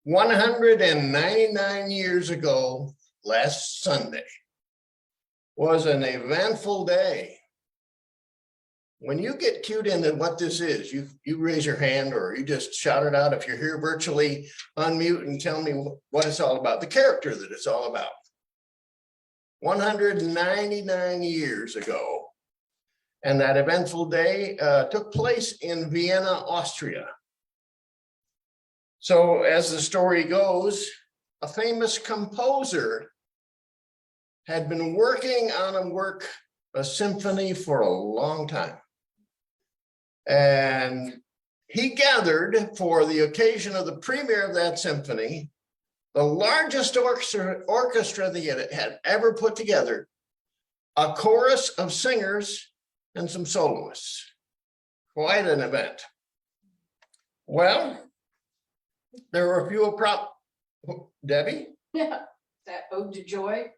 199 years ago, last Sunday, was an eventful day. When you get cued into what this is, you raise your hand or you just shout it out. If you're here virtually, unmute and tell me what it's all about, the character that it's all about. 199 years ago. And that eventful day took place in Vienna, Austria. So as the story goes, a famous composer had been working on a symphony for a long time. And he gathered for the occasion of the premiere of that symphony, the largest orchestra that he had ever put together, a chorus of singers and some soloists. Quite an event. Well, there were a few Debbie? Yeah, that Ode to Joy.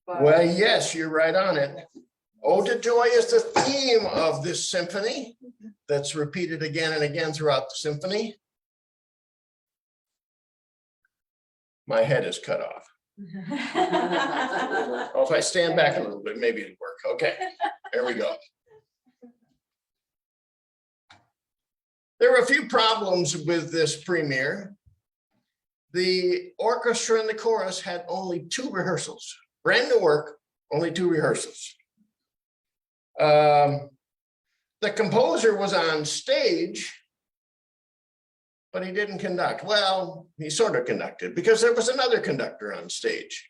Well, yes, you're right on it. Ode to Joy is the theme of this symphony that's repeated again and again throughout the symphony. My head is cut off. Oh, if I stand back a little bit, maybe it'll work. Okay, there we go. There were a few problems with this premiere. The orchestra and the chorus had only 2 rehearsals. Brand new work, only 2 rehearsals. The composer was on stage, but he didn't conduct. Well, he sort of conducted because there was another conductor on stage.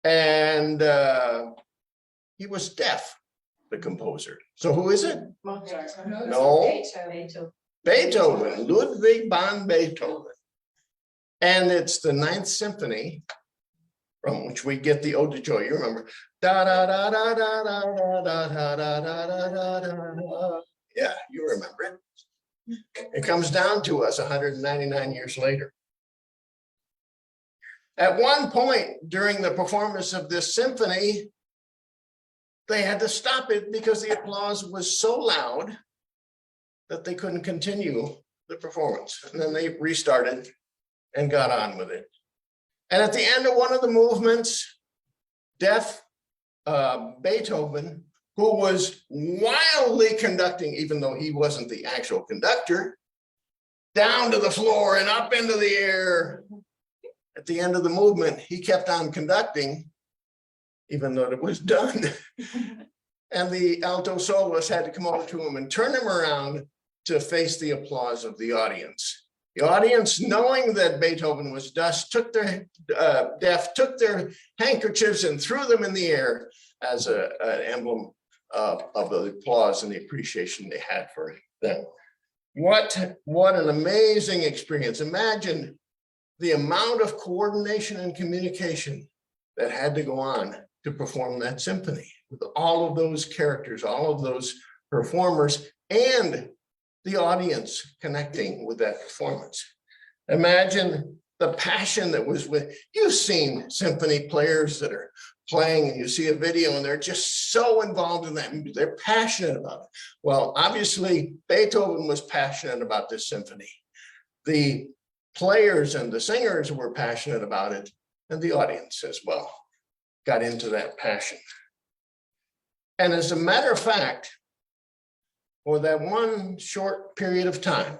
And he was deaf, the composer. So who is it? Mozart. No. Beethoven, Ludwig van Beethoven. And it's the 9th Symphony, from which we get the Ode to Joy. You remember? Da da da da da da da da da da da da. Yeah, you remember it. It comes down to us 199 years later. At one point during the performance of this symphony, they had to stop it because the applause was so loud that they couldn't continue the performance. And then they restarted and got on with it. And at the end of one of the movements, deaf Beethoven, who was wildly conducting, even though he wasn't the actual conductor, down to the floor and up into the air. At the end of the movement, he kept on conducting, even though it was done. And the alto soloist had to come over to him and turn him around to face the applause of the audience. The audience, knowing that Beethoven was deaf, took their handkerchiefs and threw them in the air as an emblem of the applause and the appreciation they had for them. What an amazing experience. Imagine the amount of coordination and communication that had to go on to perform that symphony with all of those characters, all of those performers, and the audience connecting with that performance. Imagine the passion that was with, you've seen symphony players that are playing and you see a video and they're just so involved in that, they're passionate about it. Well, obviously Beethoven was passionate about this symphony. The players and the singers were passionate about it, and the audience as well got into that passion. And as a matter of fact, for that one short period of time,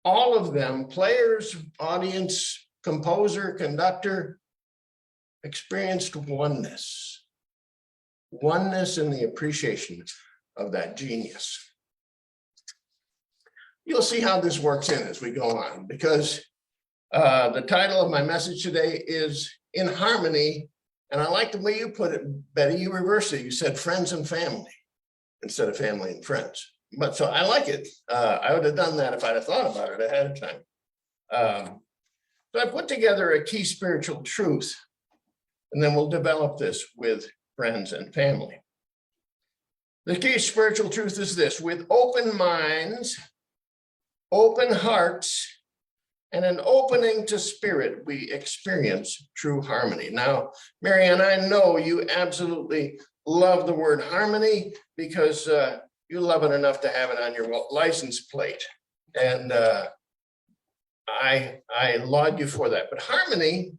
all of them, players, audience, composer, conductor, experienced oneness in the appreciation of that genius. You'll see how this works in as we go on, because the title of my message today is In Harmony. And I like the way you put it, Betty. You reversed it. You said friends and family instead of family and friends. But so I like it. I would have done that if I'd have thought about it ahead of time. So I put together a key spiritual truth, and then we'll develop this with friends and family. The key spiritual truth is this: with open minds, open hearts, and an opening to spirit, we experience true harmony. Now, Marianne, I know you absolutely love the word harmony because you love it enough to have it on your license plate. And I laud you for that. But harmony,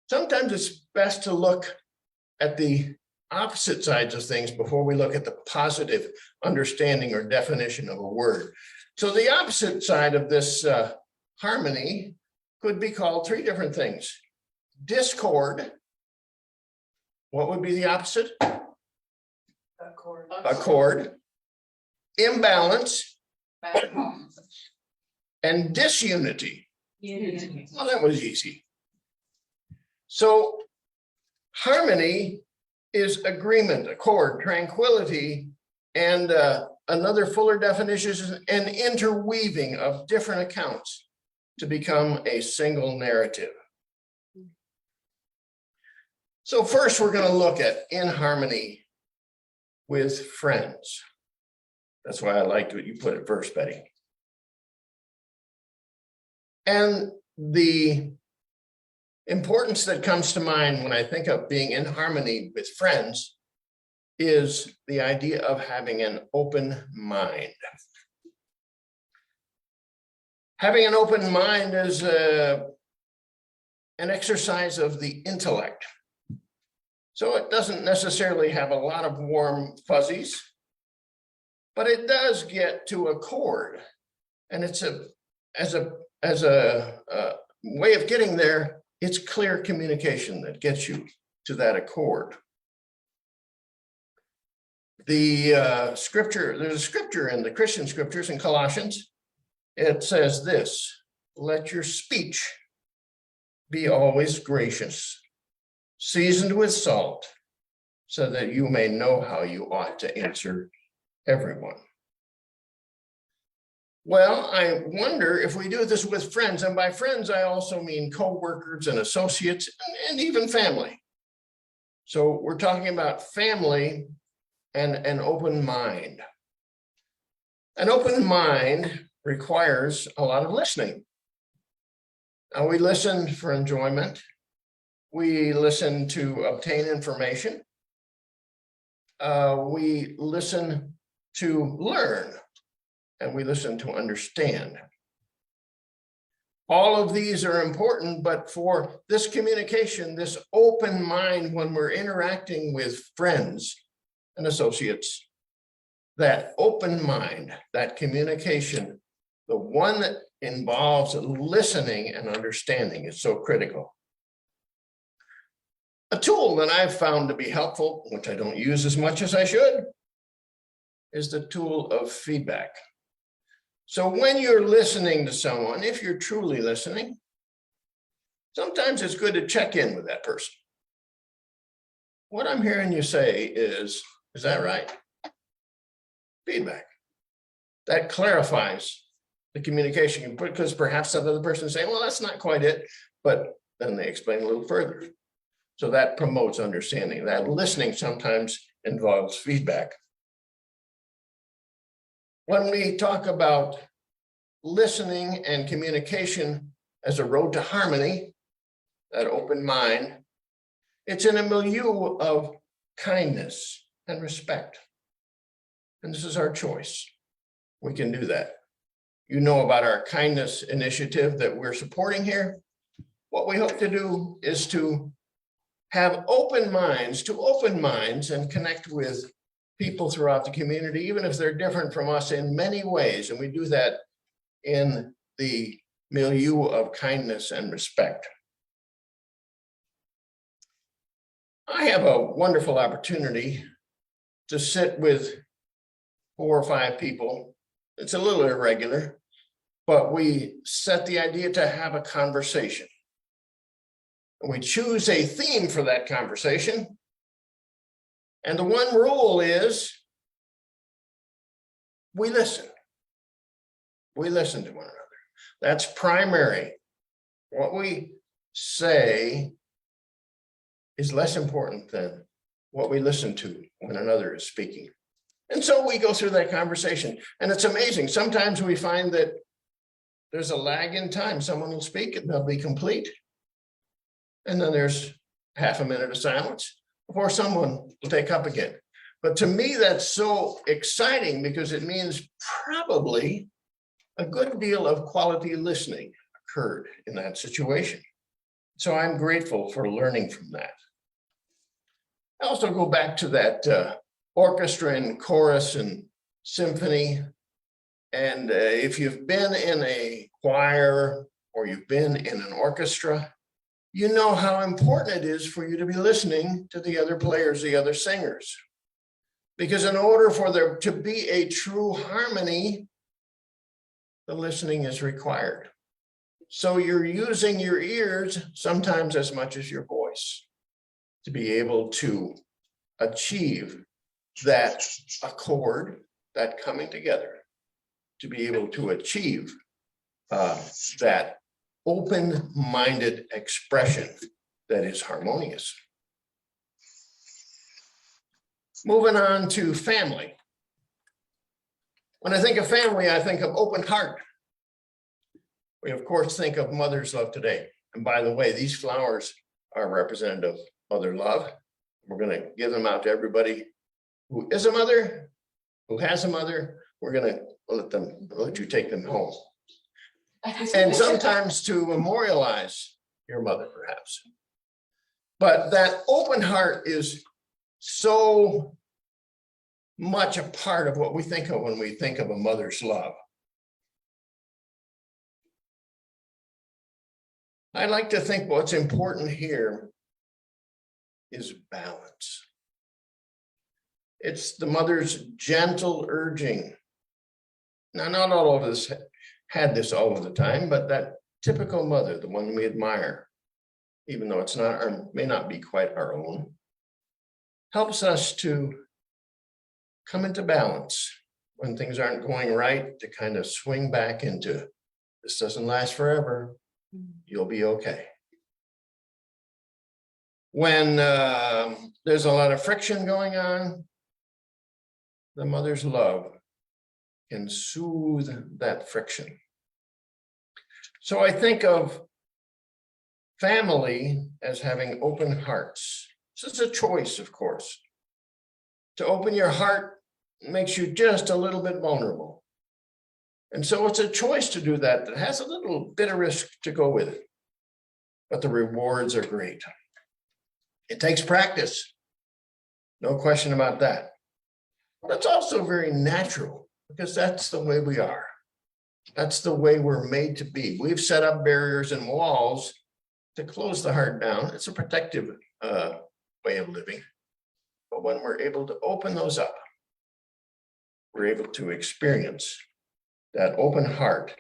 sometimes it's best to look at the opposite sides of things before we look at the positive understanding or definition of a word. So the opposite side of this harmony could be called three different things. Discord. What would be the opposite? Accord. Accord. Imbalance. And disunity. Unity. Well, that was easy. So harmony is agreement, accord, tranquility, and another fuller definition is an interweaving of different accounts to become a single narrative. So first, we're going to look at in harmony with friends. That's why I liked what you put it first, Betty. And the importance that comes to mind when I think of being in harmony with friends is the idea of having an open mind. Having an open mind is an exercise of the intellect. So it doesn't necessarily have a lot of warm fuzzies, but it does get to accord. And it's as a way of getting there, it's clear communication that gets you to that accord. The scripture, there's a scripture in the Christian scriptures in Colossians. It says this: let your speech be always gracious, seasoned with salt, so that you may know how you ought to answer everyone. Well, I wonder if we do this with friends, and by friends, I also mean co-workers and associates and even family. So we're talking about family and an open mind. An open mind requires a lot of listening. Now, we listen for enjoyment. We listen to obtain information. We listen to learn. And we listen to understand. All of these are important, but for this communication, this open mind when we're interacting with friends and associates, that open mind, that communication, the one that involves listening and understanding is so critical. A tool that I've found to be helpful, which I don't use as much as I should, is the tool of feedback. So when you're listening to someone, if you're truly listening, sometimes it's good to check in with that person. What I'm hearing you say is that right? Feedback. That clarifies the communication, because perhaps the other person is saying, well, that's not quite it, but then they explain a little further. So that promotes understanding. That listening sometimes involves feedback. When we talk about listening and communication as a road to harmony, that open mind, it's in a milieu of kindness and respect. And this is our choice. We can do that. You know about our kindness initiative that we're supporting here. What we hope to do is to have open minds, and connect with people throughout the community, even if they're different from us in many ways. And we do that in the milieu of kindness and respect. I have a wonderful opportunity to sit with 4 or 5 people. It's a little irregular, but we set the idea to have a conversation. And we choose a theme for that conversation. And the one rule is we listen. We listen to one another. That's primary. What we say is less important than what we listen to when another is speaking. And so we go through that conversation. And it's amazing. Sometimes we find that there's a lag in time. Someone will speak and they'll be complete. And then there's half a minute of silence before someone will take up again. But to me, that's so exciting because it means probably a good deal of quality listening occurred in that situation. So I'm grateful for learning from that. I also go back to that orchestra and chorus and symphony. And if you've been in a choir or you've been in an orchestra, you know how important it is for you to be listening to the other players, the other singers. Because in order for there to be a true harmony, the listening is required. So you're using your ears sometimes as much as your voice to be able to achieve that accord, that coming together, to be able to achieve that open-minded expression that is harmonious. Moving on to family. When I think of family, I think of open heart. We, of course, think of mother's love today. And by the way, these flowers are representative of mother love. We're going to give them out to everybody who is a mother, who has a mother. We're going to let you take them home. And sometimes to memorialize your mother, perhaps. But that open heart is so much a part of what we think of when we think of a mother's love. I like to think what's important here is balance. It's the mother's gentle urging. Now, not all of us had this all of the time, but that typical mother, the one we admire, even though it's not our, may not be quite our own, helps us to come into balance when things aren't going right, to kind of swing back into, this doesn't last forever, you'll be okay. When there's a lot of friction going on, the mother's love can soothe that friction. So I think of family as having open hearts. This is a choice, of course. To open your heart makes you just a little bit vulnerable. And so it's a choice to do that that has a little bit of risk to go with it. But the rewards are great. It takes practice. No question about that. But it's also very natural because that's the way we are. That's the way we're made to be. We've set up barriers and walls to close the heart down. It's a protective way of living. But when we're able to open those up, we're able to experience that open heart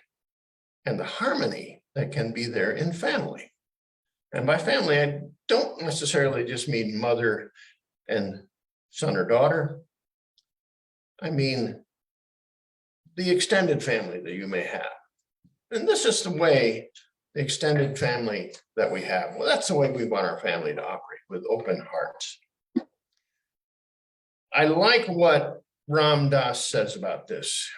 and the harmony that can be there in family. And by family, I don't necessarily just mean mother and son or daughter. I mean the extended family that you may have. And this is the way, the extended family that we have. Well, that's the way we want our family to operate, with open hearts. I like what Ram Dass says about this.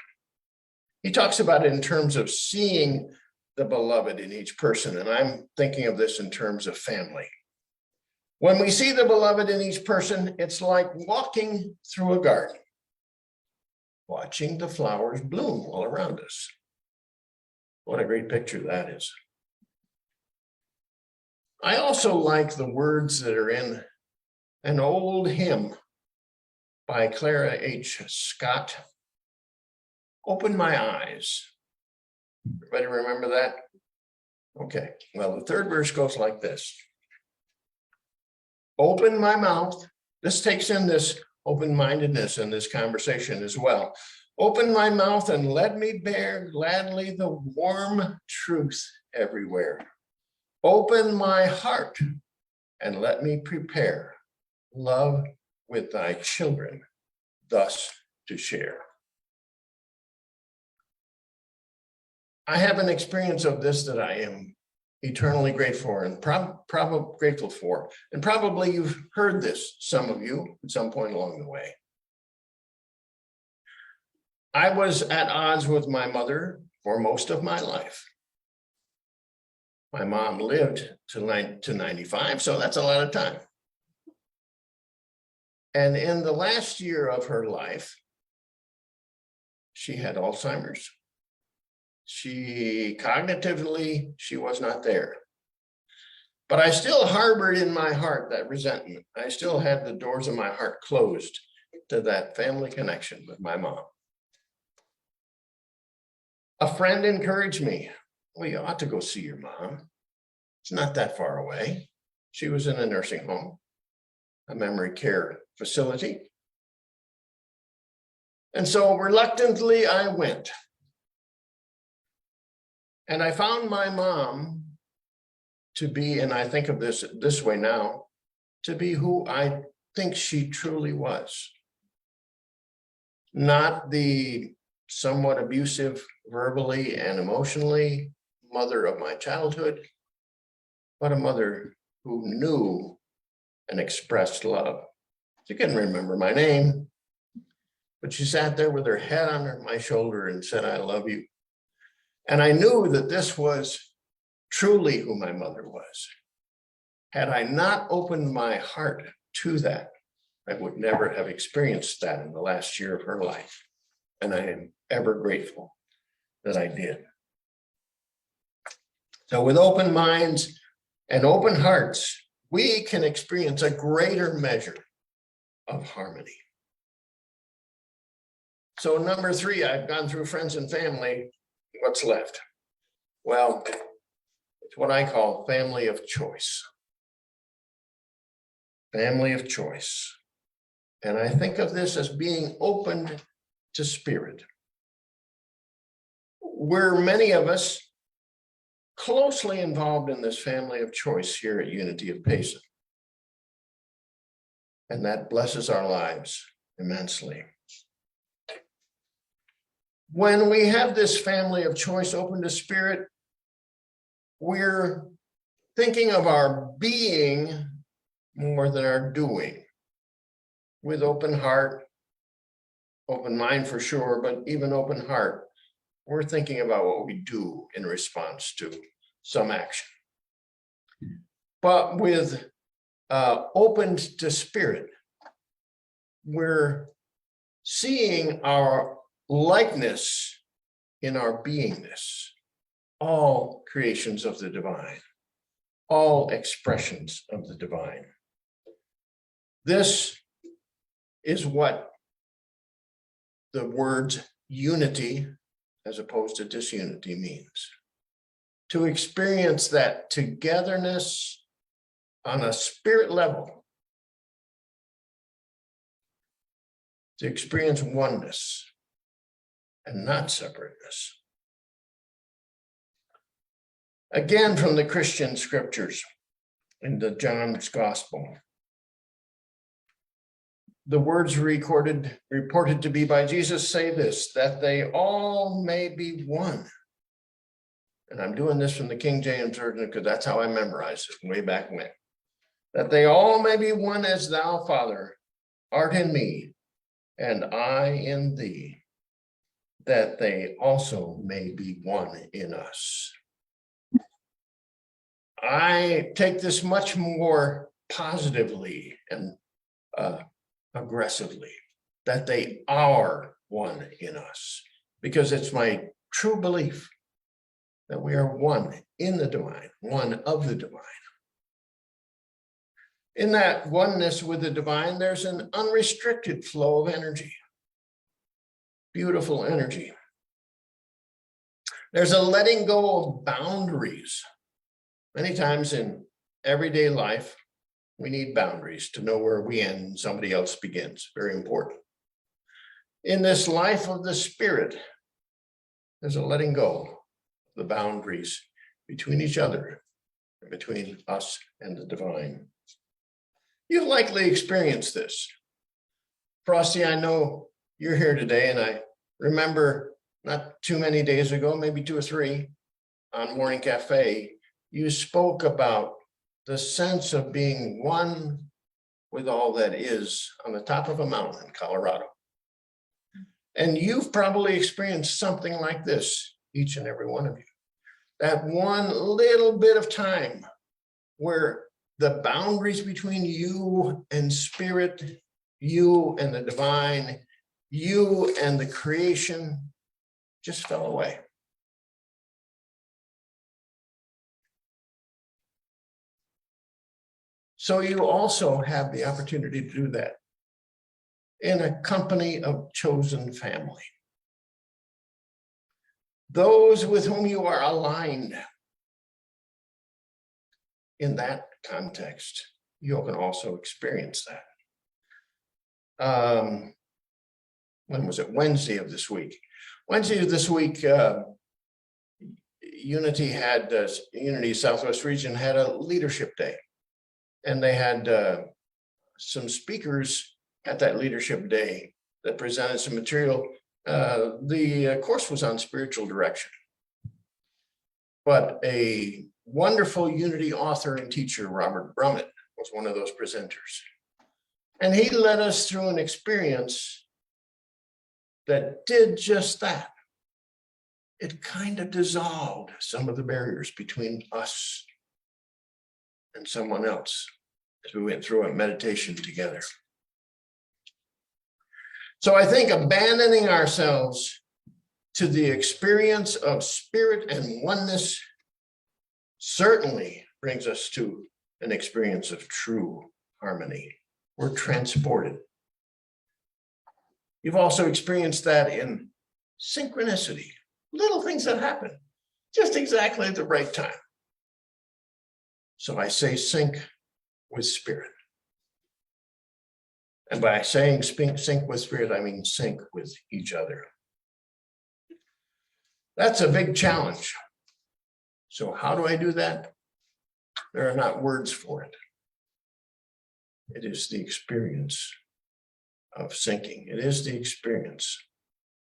He talks about it in terms of seeing the beloved in each person, and I'm thinking of this in terms of family. When we see the beloved in each person, it's like walking through a garden, watching the flowers bloom all around us. What a great picture that is. I also like the words that are in an old hymn by Clara H. Scott, Open My Eyes. Everybody remember that? Okay, well, the third verse goes like this. Open my mouth. This takes in this open-mindedness in this conversation as well. Open my mouth and let me bear gladly the warm truth everywhere. Open my heart and let me prepare love with thy children, thus to share. I have an experience of this that I am eternally grateful for and grateful for. And probably you've heard this, some of you, at some point along the way. I was at odds with my mother for most of my life. My mom lived to 95, so that's a lot of time. And in the last year of her life, she had Alzheimer's. She cognitively, she was not there. But I still harbored in my heart that resentment. I still had the doors of my heart closed to that family connection with my mom. A friend encouraged me, well, you ought to go see your mom. It's not that far away. She was in a nursing home, a memory care facility. And so reluctantly, I went. And I found my mom to be, and I think of this way now, to be who I think she truly was. Not the somewhat abusive verbally and emotionally mother of my childhood, but a mother who knew and expressed love. She couldn't remember my name, but she sat there with her head on my shoulder and said, I love you. And I knew that this was truly who my mother was. Had I not opened my heart to that, I would never have experienced that in the last year of her life. And I am ever grateful that I did. So with open minds and open hearts, we can experience a greater measure of harmony. So number 3, I've gone through friends and family. What's left? Well, it's what I call family of choice. Family of choice. And I think of this as being open to spirit. We're many of us closely involved in this family of choice here at Unity of Payson. And that blesses our lives immensely. When we have this family of choice open to spirit, we're thinking of our being more than our doing. With open heart, open mind for sure, but even open heart, we're thinking about what we do in response to some action. But with open to spirit, we're seeing our likeness in our beingness, all creations of the divine, all expressions of the divine. This is what the words unity as opposed to disunity means. To experience that togetherness on a spirit level, to experience oneness and not separateness. Again, from the Christian scriptures in the John's Gospel, the words reported to be by Jesus say this, that they all may be one. And I'm doing this from the King James Version because that's how I memorized it way back when. That they all may be one as thou, Father, art in me, and I in thee, that they also may be one in us. I take this much more positively and aggressively, that they are one in us, because it's my true belief that we are one in the divine, one of the divine. In that oneness with the divine, there's an unrestricted flow of energy, beautiful energy. There's a letting go of boundaries. Many times in everyday life, we need boundaries to know where we end and somebody else begins. Very important. In this life of the spirit, there's a letting go of the boundaries between each other and between us and the divine. You've likely experienced this. Frosty, I know you're here today, and I remember not too many days ago, maybe 2 or 3, on Morning Cafe, you spoke about the sense of being one with all that is on the top of a mountain in Colorado. And you've probably experienced something like this, each and every one of you. That one little bit of time where the boundaries between you and spirit, you and the divine, you and the creation just fell away. So you also have the opportunity to do that in a company of chosen family. Those with whom you are aligned in that context, you can also experience that. When was it? Wednesday of this week. Wednesday of this week, Unity Southwest Region had a leadership day. And they had some speakers at that leadership day that presented some material. The course was on spiritual direction. But a wonderful Unity author and teacher, Robert Brummett, was one of those presenters. And he led us through an experience that did just that. It kind of dissolved some of the barriers between us and someone else as we went through a meditation together. So I think abandoning ourselves to the experience of spirit and oneness certainly brings us to an experience of true harmony. We're transported. You've also experienced that in synchronicity, little things that happen just exactly at the right time. So I say sync with spirit. And by saying sync with spirit, I mean sync with each other. That's a big challenge. So how do I do that? There are not words for it. It is the experience of syncing. It is the experience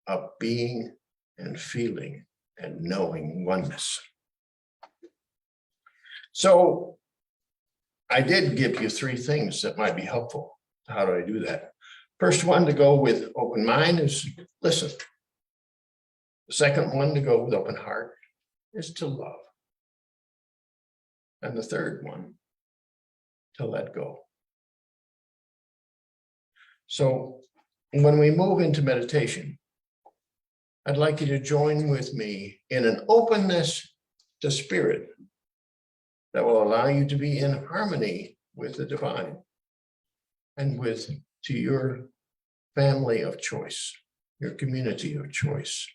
of being and feeling and knowing oneness. So I did give you 3 things that might be helpful. How do I do that? First one to go with open mind is listen. The second one to go with open heart is to love. And the third one, to let go. So when we move into meditation, I'd like you to join with me in an openness to spirit that will allow you to be in harmony with the divine and to your family of choice, your community of choice.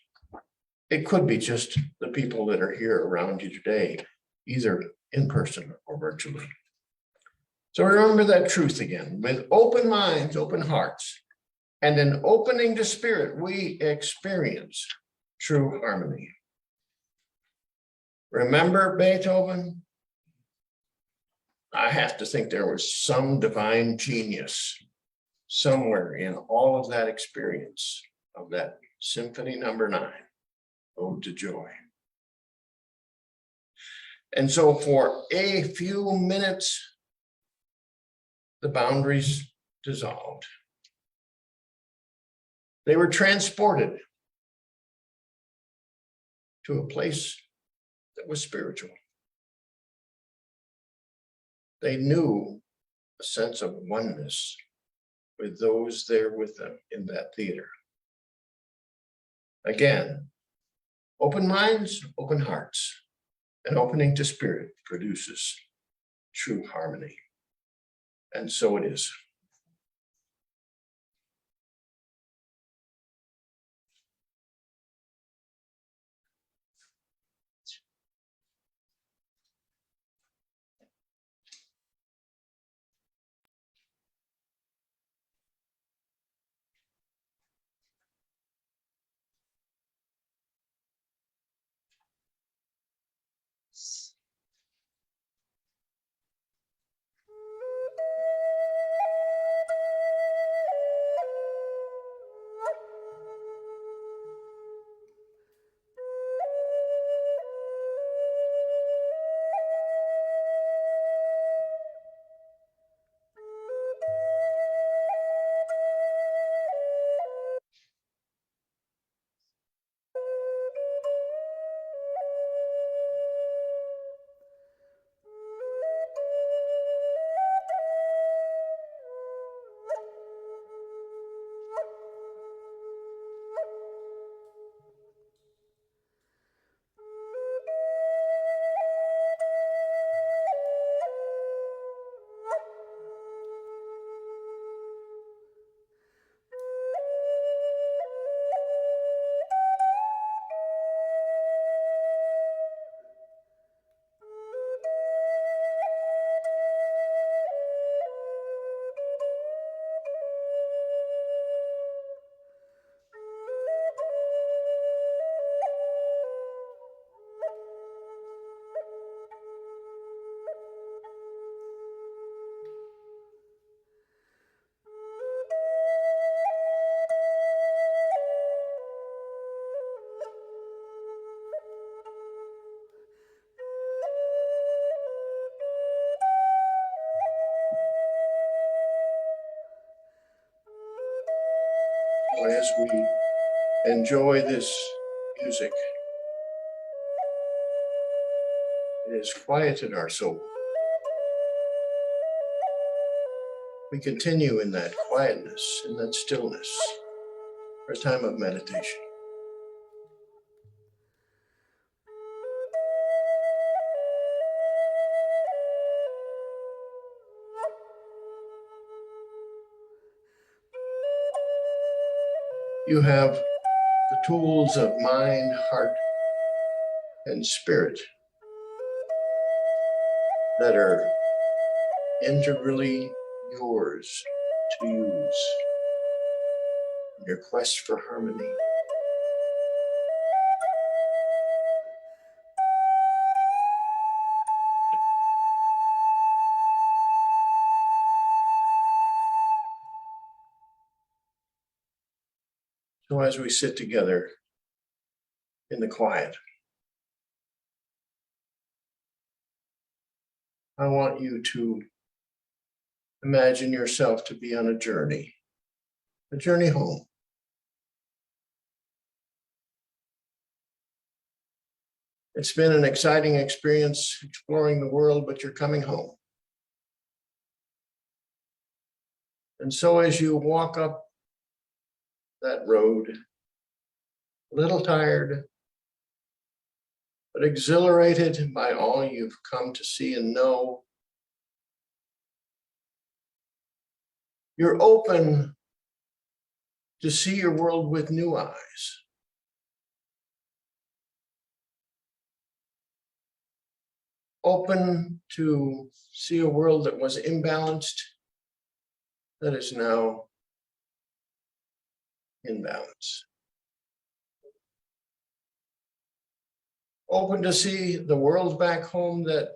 It could be just the people that are here around you today, either in person or virtually. So remember that truth again. With open minds, open hearts, and an opening to spirit, we experience true harmony. Remember Beethoven? I have to think there was some divine genius somewhere in all of that experience of that Symphony Number 9, Ode to Joy. And so for a few minutes, the boundaries dissolved. They were transported to a place that was spiritual. They knew a sense of oneness with those there with them in that theater. Again, open minds, open hearts, and opening to spirit produces true harmony. And so it is. as we enjoy this music, it has quieted our soul. We continue in that quietness, in that stillness, for a time of meditation. You have the tools of mind, heart, and spirit that are integrally yours to use in your quest for harmony. So as we sit together in the quiet, I want you to imagine yourself to be on a journey home. It's been an exciting experience exploring the world, but you're coming home. And so as you walk up that road, a little tired, but exhilarated by all you've come to see and know, you're open to see your world with new eyes. Open to see a world that was imbalanced, that is now in balance. Open to see the world back home that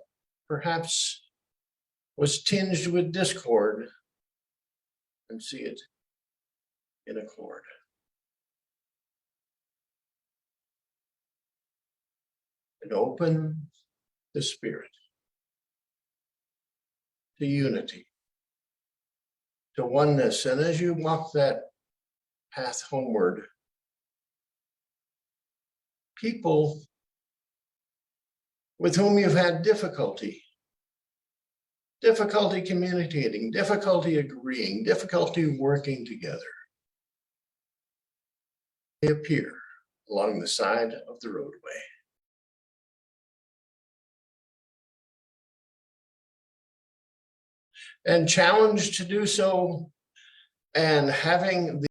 perhaps was tinged with discord, and see it in accord. And open the spirit to unity, to oneness. And as you walk that path homeward, people with whom you've had difficulty communicating, difficulty agreeing, difficulty working together, they appear along the side of the roadway. And challenged to do so, and having the